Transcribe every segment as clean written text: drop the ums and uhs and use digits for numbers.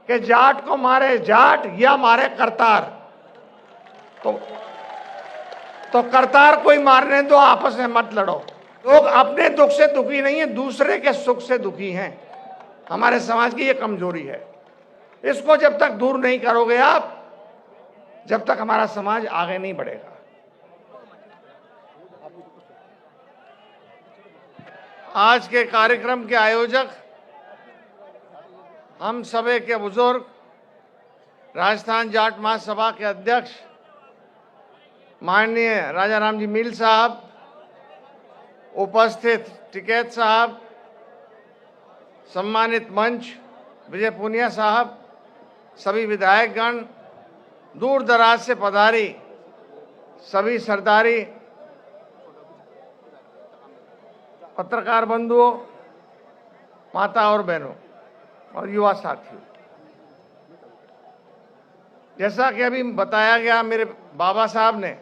कि जाट को मारे जाट या मारे करतार, तो करतार कोई मारने दो, आपस में मत लड़ो। लोग अपने दुख से दुखी नहीं है, दूसरे के सुख से दुखी हैं। हमारे समाज की ये कमजोरी है। इसको जब तक दूर नहीं करोगे आप, जब तक हमारा समाज आगे नहीं बढ़ेगा। आज के कार्यक्रम के आयोजक हम सभी के बुजुर्ग, राजस्थान जाट महासभा के अध्यक्ष माननीय राजा राम जी मील साहब, उपस्थित टिकैत साहब, सम्मानित मंच विजय पूनिया साहब, सभी विधायकगण, दूर दराज से पधारी सभी सरदारी, पत्रकार बंधुओं, माता और बहनों और युवा साथियों, जैसा कि अभी बताया गया, मेरे बाबा साहब ने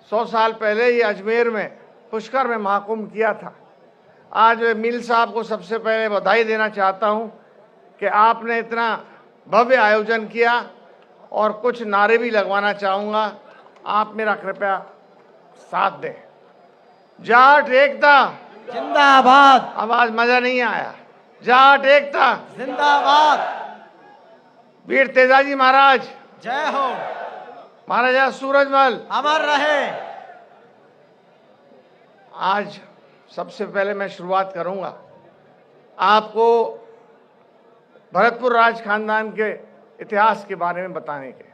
100 साल पहले ही अजमेर में पुष्कर में महाकुंभ किया था। आज मैं मील साहब को सबसे पहले बधाई देना चाहता हूं कि आपने इतना भव्य आयोजन किया, और कुछ नारे भी लगवाना चाहूंगा, आप मेरा कृपया साथ दें। जाट एकता जिंदाबाद। आवाज मजा नहीं आया। जाट एकता जिंदाबाद। वीर तेजाजी महाराज जय हो। महाराजा सूरजमल अमर रहे। आज सबसे पहले मैं शुरुआत करूंगा आपको भरतपुर राज खानदान के इतिहास के बारे में बताने के।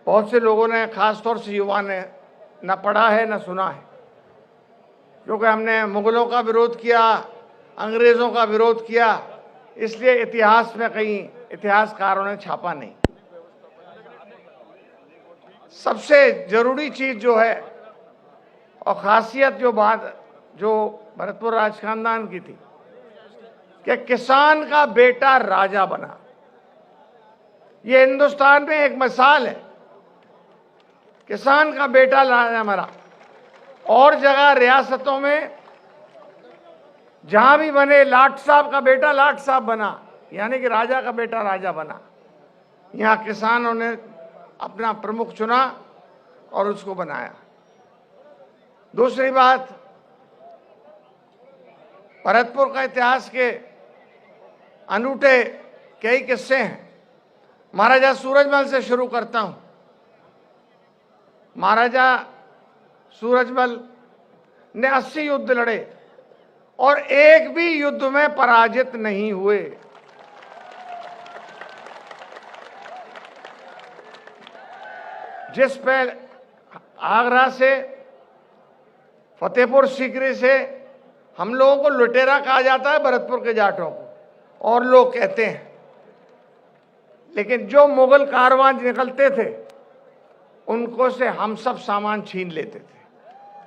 बहुत से लोगों ने, खासतौर से युवा ने, न पढ़ा है न सुना है, क्योंकि हमने मुगलों का विरोध किया, अंग्रेजों का विरोध किया, इसलिए इतिहास में कहीं इतिहासकारों ने छापा नहीं। सबसे जरूरी चीज जो है और खासियत जो भरतपुर राज खानदान की थी कि किसान का बेटा राजा बना। ये हिंदुस्तान में एक मिसाल है। किसान का बेटा राजा बना। और जगह रियासतों में जहां भी बने, लाट साहब का बेटा लाट साहब बना, यानी कि राजा का बेटा राजा बना। यहां किसानों ने अपना प्रमुख चुना और उसको बनाया। दूसरी बात, भरतपुर का इतिहास के अनूठे कई किस्से हैं। महाराजा सूरजमल से शुरू करता हूं। महाराजा सूरजमल ने 80 युद्ध लड़े और एक भी युद्ध में पराजित नहीं हुए। जिस पे आगरा से, फतेहपुर सीकरी से हम लोगों को लुटेरा कहा जाता है, भरतपुर के जाटों को, और लोग कहते हैं, लेकिन जो मुगल कारवां निकलते थे उनको से हम सब सामान छीन लेते थे।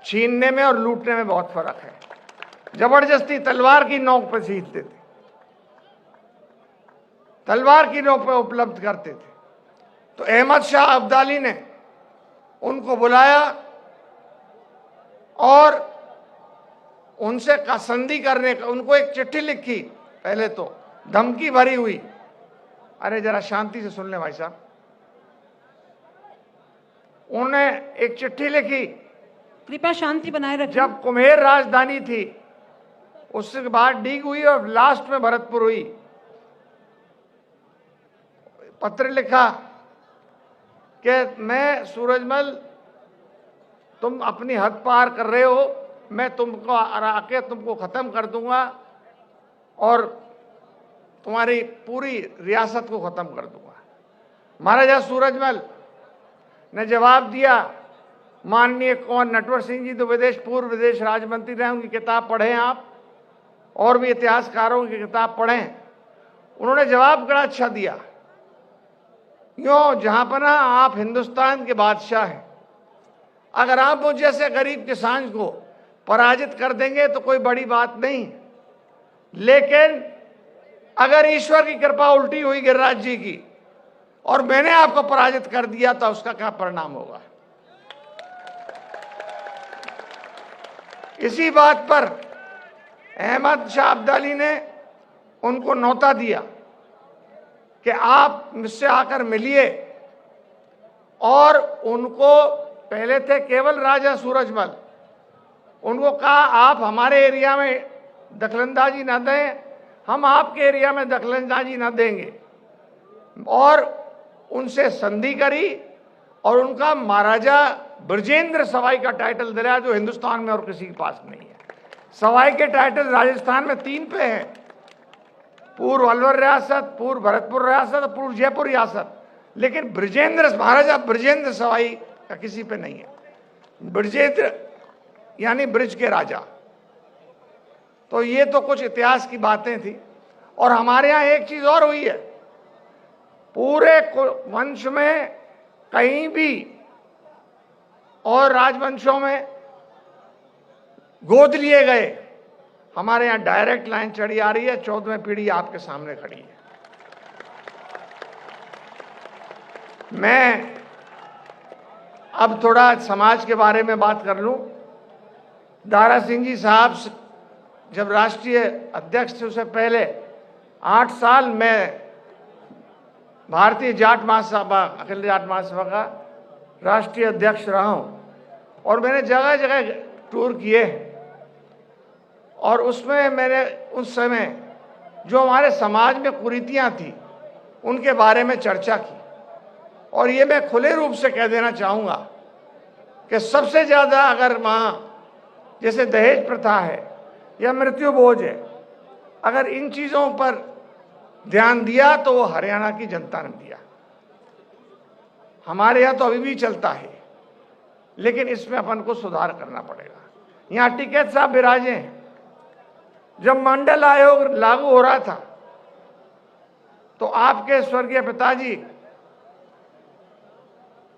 छीनने में और लूटने में बहुत फर्क है। जबरदस्ती तलवार की नोक पर छीनते थे, तलवार की नोक पर उपलब्ध करते थे। तो अहमद शाह अब्दाली ने उनको बुलाया और उनसे संधि करने का, उनको एक चिट्ठी लिखी। पहले तो धमकी भरी हुई। अरे जरा शांति से सुन ले भाई साहब। उन्होंने एक चिट्ठी लिखी, कृपया शांति बनाए रखें। जब कुम्हेर राजधानी थी, उसके बाद डीग हुई और लास्ट में भरतपुर हुई। पत्र लिखा कि मैं सूरजमल, तुम अपनी हद पार कर रहे हो, मैं तुमको आके तुमको खत्म कर दूंगा और तुम्हारी पूरी रियासत को खत्म कर दूंगा। महाराजा सूरजमल ने जवाब दिया, माननीय कौन नटवर सिंह जी तो पूर्व विदेश राज्य मंत्री रहे, उनकी किताब पढ़ें आप, और भी इतिहासकारों की किताब पढ़ें। उन्होंने जवाब बड़ा अच्छा दिया, यूं जहांपना आप हिंदुस्तान के बादशाह हैं, अगर आप मुझ जैसे गरीब किसान को पराजित कर देंगे तो कोई बड़ी बात नहीं, लेकिन अगर ईश्वर की कृपा उल्टी हुई गिरिराज जी की और मैंने आपको पराजित कर दिया तो उसका क्या परिणाम होगा। इसी बात पर अहमद शाह अब्दाली ने उनको न्योता दिया कि आप मुझसे आकर मिलिए, और उनको पहले थे केवल राजा सूरजमल, उनको कहा आप हमारे एरिया में दखलंदाजी ना दें, हम आपके एरिया में दखलंदाजी ना देंगे, और उनसे संधि करी और उनका महाराजा ब्रजेंद्र सवाई का टाइटल दिलाया, जो हिंदुस्तान में और किसी के पास नहीं है। सवाई के टाइटल राजस्थान में 3 पे हैं, पूर्व अलवर रियासत, पूर्व भरतपुर रियासत और पूर्व जयपुर रियासत, लेकिन महाराजा ब्रजेंद्र सवाई का किसी पे नहीं है। ब्रजेंद्र यानी ब्रिज के राजा। तो ये तो कुछ इतिहास की बातें थी। और हमारे यहाँ एक चीज और हुई है, पूरे वंश में कहीं भी और राजवंशों में गोद लिए गए, हमारे यहाँ डायरेक्ट लाइन चढ़ी आ रही है। 14वीं पीढ़ी आपके सामने खड़ी है। मैं अब थोड़ा समाज के बारे में बात कर लूं। दारा सिंह जी साहब जब राष्ट्रीय अध्यक्ष थे, उससे पहले 8 साल मैं भारतीय जाट महासभा, अखिल जाट महासभा का राष्ट्रीय अध्यक्ष रहा हूं, और मैंने जगह जगह टूर किए, और उसमें मैंने उस समय जो हमारे समाज में कुरीतियां थी उनके बारे में चर्चा की। और ये मैं खुले रूप से कह देना चाहूँगा कि सबसे ज़्यादा अगर वहाँ जैसे दहेज प्रथा है या मृत्यु बोझ है, अगर इन चीज़ों पर ध्यान दिया तो वो हरियाणा की जनता ने दिया। हमारे यहाँ तो अभी भी चलता है, लेकिन इसमें अपन को सुधार करना पड़ेगा। यहाँ टिकैत साहब विराजे हैं। जब मंडल आयोग लागू हो रहा था तो आपके स्वर्गीय पिताजी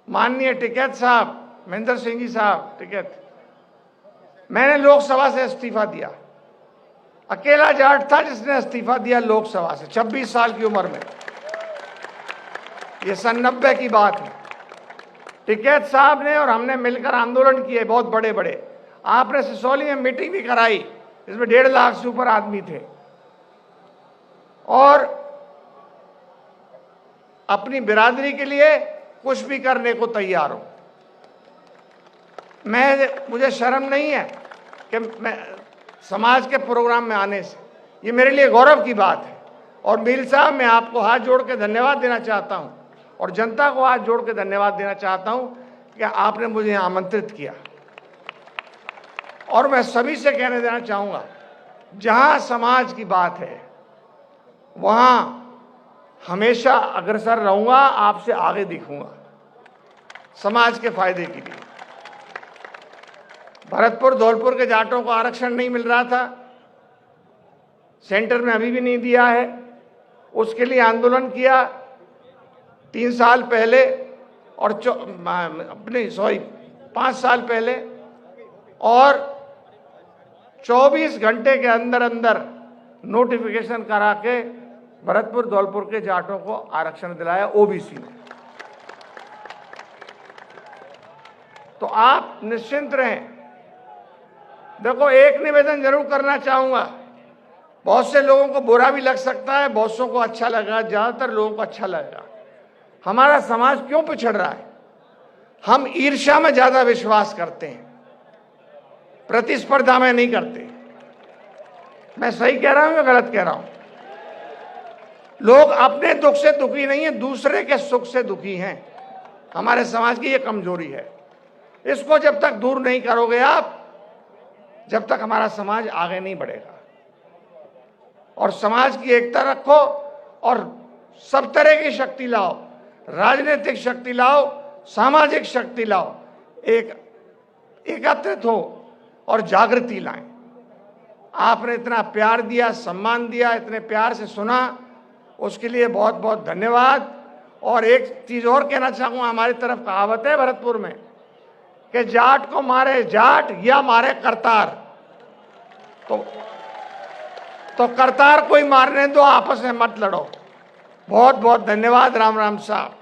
माननीय टिकैत साहब, महेंद्र सिंह जी साहब टिकैत, मैंने लोकसभा से इस्तीफा दिया। अकेला जाट था जिसने इस्तीफा दिया लोकसभा से 26 साल की उम्र में। ये सन 90 की बात है। टिकैत साहब ने और हमने मिलकर आंदोलन किए बहुत बड़े बड़े। आपने सिसौली में मीटिंग भी कराई, इसमें 1.5 लाख से ऊपर आदमी थे, और अपनी बिरादरी के लिए कुछ भी करने को तैयार हूं। मुझे शर्म नहीं है कि मैं समाज के प्रोग्राम में आने से, ये मेरे लिए गौरव की बात है। और मीर साहब, मैं आपको हाथ जोड़ के धन्यवाद देना चाहता हूं, और जनता को हाथ जोड़ के धन्यवाद देना चाहता हूं कि आपने मुझे आमंत्रित किया। और मैं सभी से कहने देना चाहूंगा, जहां समाज की बात है वहां हमेशा अग्रसर रहूंगा, आपसे आगे दिखूंगा समाज के फायदे के लिए। भरतपुर धौलपुर के जाटों को आरक्षण नहीं मिल रहा था, सेंटर में अभी भी नहीं दिया है। उसके लिए आंदोलन किया 3 साल पहले, और 5 साल पहले, और 24 घंटे के अंदर अंदर नोटिफिकेशन करा के भरतपुर धौलपुर के जाटों को आरक्षण दिलाया ओबीसी में। तो आप निश्चिंत रहें। देखो, एक निवेदन जरूर करना चाहूंगा। बहुत से लोगों को बुरा भी लग सकता है, बहुत सौ को अच्छा लगा, ज्यादातर लोगों को अच्छा लगेगा। हमारा समाज क्यों पिछड़ रहा है? हम ईर्ष्या में ज्यादा विश्वास करते हैं, प्रतिस्पर्धा में नहीं करते। मैं सही कह रहा हूं या गलत कह रहा हूं? लोग अपने दुख से दुखी नहीं है, दूसरे के सुख से दुखी हैं। हमारे समाज की ये कमजोरी है। इसको जब तक दूर नहीं करोगे आप, जब तक हमारा समाज आगे नहीं बढ़ेगा। और समाज की एकता रखो, और सब तरह की शक्ति लाओ, राजनीतिक शक्ति लाओ, सामाजिक शक्ति लाओ, एकत्रित हो और जागृति लाएं। आपने इतना प्यार दिया, सम्मान दिया, इतने प्यार से सुना, उसके लिए बहुत बहुत धन्यवाद। और एक चीज और कहना चाहूंगा, हमारी तरफ कहावत है भरतपुर में कि जाट को मारे जाट या मारे करतार। तो करतार कोई मारने दो, आपस में मत लड़ो। बहुत बहुत धन्यवाद। राम राम साहब।